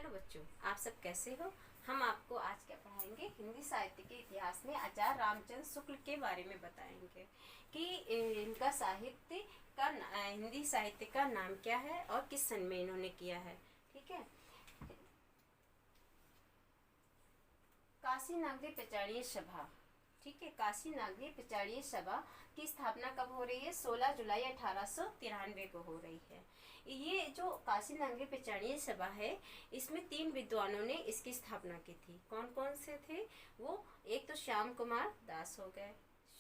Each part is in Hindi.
हेलो बच्चों, आप सब कैसे हो। हम आपको आज क्या पढ़ाएंगे, हिंदी साहित्य के इतिहास में आचार्य रामचंद्र शुक्ल के बारे में बताएंगे कि इनका साहित्य का हिंदी साहित्य का नाम क्या है और किस सन में इन्होंने किया है। ठीक है। काशी नागरी प्रचारीय सभा, ठीक है, काशी नागरी प्रचारीय सभा की स्थापना कब हो रही है? 16 जुलाई 1893 को हो रही है। ये जो काशी नागरी प्रचारीय सभा है, इसमें 3 विद्वानों ने इसकी स्थापना की थी। कौन कौन से थे वो? एक तो श्याम कुमार दास हो गए,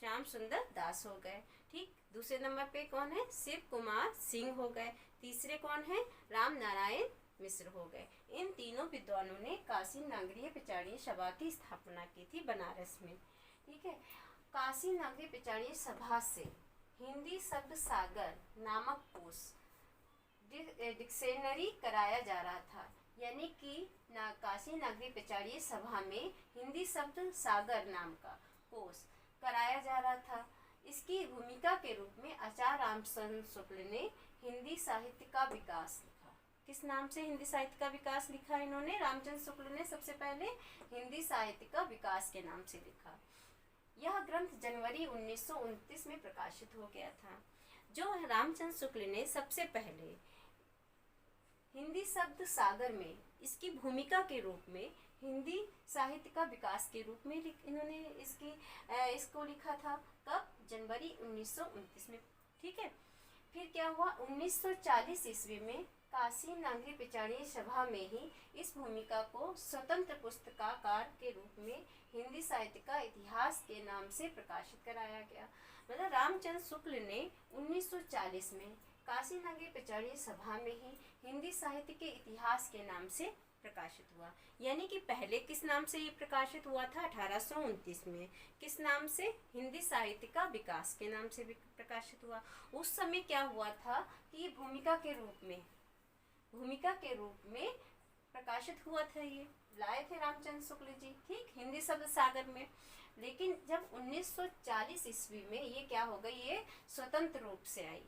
श्याम सुंदर दास हो गए, ठीक। दूसरे नंबर पे कौन है? शिव कुमार सिंह हो गए। तीसरे कौन है? राम नारायण मिश्र हो गए। इन तीनों विद्वानों ने काशी नागरी प्रचारीय सभा की स्थापना की थी बनारस में। ठीक है। काशी नागरी प्रचारीय सभा से हिंदी शब्द सागर नामक कोश डिक्शनरी कराया जा रहा था, यानी कि काशी नागरी प्रचारीय सभा में हिंदी शब्द सागर नाम का कोश कराया जा रहा था। इसकी भूमिका के रूप में आचार्य रामचंद्र शुक्ल ने हिंदी साहित्य का विकास लिखा। किस नाम से हिंदी साहित्य का विकास लिखा इन्होंने? रामचंद्र शुक्ल ने सबसे पहले हिंदी साहित्य का विकास के नाम से लिखा। यह ग्रंथ जनवरी 1929 में प्रकाशित हो गया था। जो रामचंद्र शुक्ल ने सबसे पहले हिंदी शब्द सागर में इसकी भूमिका के रूप में हिंदी साहित्य का विकास के रूप में इन्होंने इसको लिखा था। कब? जनवरी 1929 में। ठीक है। फिर क्या हुआ? 1940 ईस्वी में काशी नागरी प्रचारीय सभा में ही इस भूमिका को स्वतंत्र पुस्तकाकार के रूप में हिंदी साहित्य का इतिहास के नाम से प्रकाशित कराया गया। मतलब रामचंद्र शुक्ल ने 1940 में काशी नागरी प्रचारीय सभा में ही हिंदी साहित्य के इतिहास के नाम से प्रकाशित हुआ। यानी कि पहले किस नाम से ये प्रकाशित हुआ था? 1829 में। किस नाम से? हिंदी साहित्य का विकास के नाम से प्रकाशित हुआ। उस समय क्या हुआ था कि ये भूमिका के रूप में प्रकाशित हुआ था। ये लाए थे रामचंद्र शुक्ल जी, ठीक, हिंदी शब्द सागर में। लेकिन जब 1940 ईस्वी में ये क्या हो गई, ये स्वतंत्र रूप से आई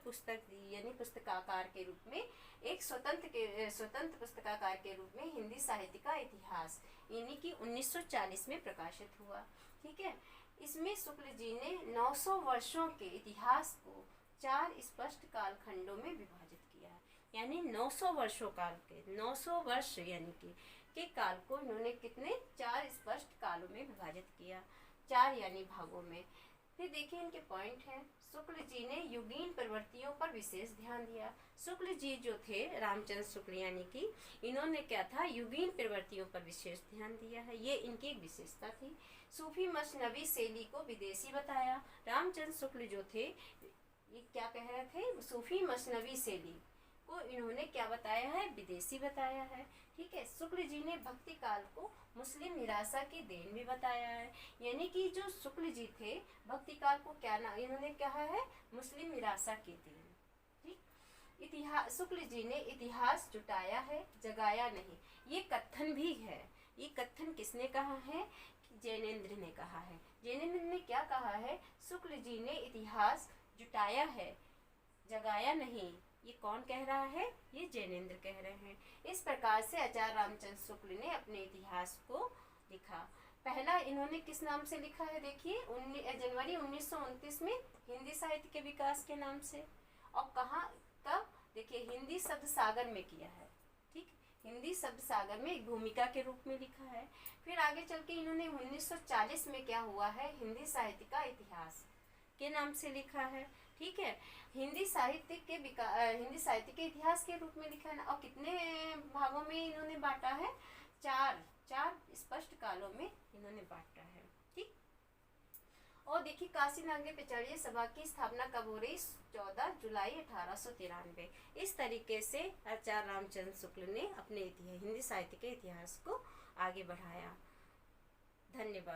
पुस्तक यानी पुस्तकाकार के रूप में, एक स्वतंत्र पुस्तकाकार के रूप में हिंदी साहित्य का इतिहास यानी कि 1940 में प्रकाशित हुआ। ठीक है। इसमें शुक्ल जी ने 900 वर्षों के इतिहास को 4 स्पष्ट कालखंडों में विभाजित किया। यानी 900 वर्षों काल के 900 वर्ष यानी कि के काल को इन्होंने कितने 4 स्पष्ट कालों में विभाजित किया, 4 यानी भागों में। फिर देखिए इनके पॉइंट है। शुक्ल जी ने युगीन प्रवृत्तियों पर विशेष ध्यान दिया। शुक्ल जी जो थे, रामचंद्र शुक्ल यानी कि इन्होंने क्या था, युगीन प्रवृत्तियों पर विशेष ध्यान दिया है। ये इनकी एक विशेषता थी। सूफी मसनवी शैली को विदेशी बताया। रामचंद्र शुक्ल जो थे ये क्या कह रहे थे? सूफी मसनवी शैली को इन्होंने क्या बताया है? विदेशी बताया है। ठीक है। शुक्ल जी ने भक्ति काल को मुस्लिम निराशा की देन भी बताया है। यानी कि जो शुक्ल जी थे भक्ति काल को क्या इन्होंने कहा है? मुस्लिम निराशा की देन। ठीक। इतिहास शुक्ल जी ने इतिहास जुटाया है, जगाया नहीं। ये कथन भी है। ये कथन किसने कहा है? जैनेन्द्र ने कहा है। जैनेन्द्र ने क्या कहा है? शुक्ल जी ने इतिहास जुटाया है, जगाया नहीं। ये कौन कह रहा है? ये जैनेन्द्र कह रहे हैं। इस प्रकार से आचार्य रामचंद्र शुक्ल ने अपने इतिहास को लिखा। पहला इन्होंने किस नाम से लिखा है? देखिए जनवरी 1929 में हिंदी साहित्य के विकास के नाम से। और कहाँ कब? देखिए हिंदी शब्द सागर में किया है। ठीक, हिंदी शब्द सागर में एक भूमिका के रूप में लिखा है। फिर आगे चल के इन्होंने 1940 में क्या हुआ है? हिंदी साहित्य का इतिहास के नाम से लिखा है। ठीक है। हिंदी साहित्य के इतिहास के रूप में लिखा है ना। और कितने भागों में इन्होंने बांटा है? 4 स्पष्ट कालों में इन्होंने बांटा है। ठीक। और देखिए काशी नागरी प्रचारीय सभा की स्थापना कब हो रही? 14 जुलाई 1893। इस तरीके से आचार्य रामचंद्र शुक्ल ने अपने हिंदी साहित्य के इतिहास को आगे बढ़ाया। धन्यवाद।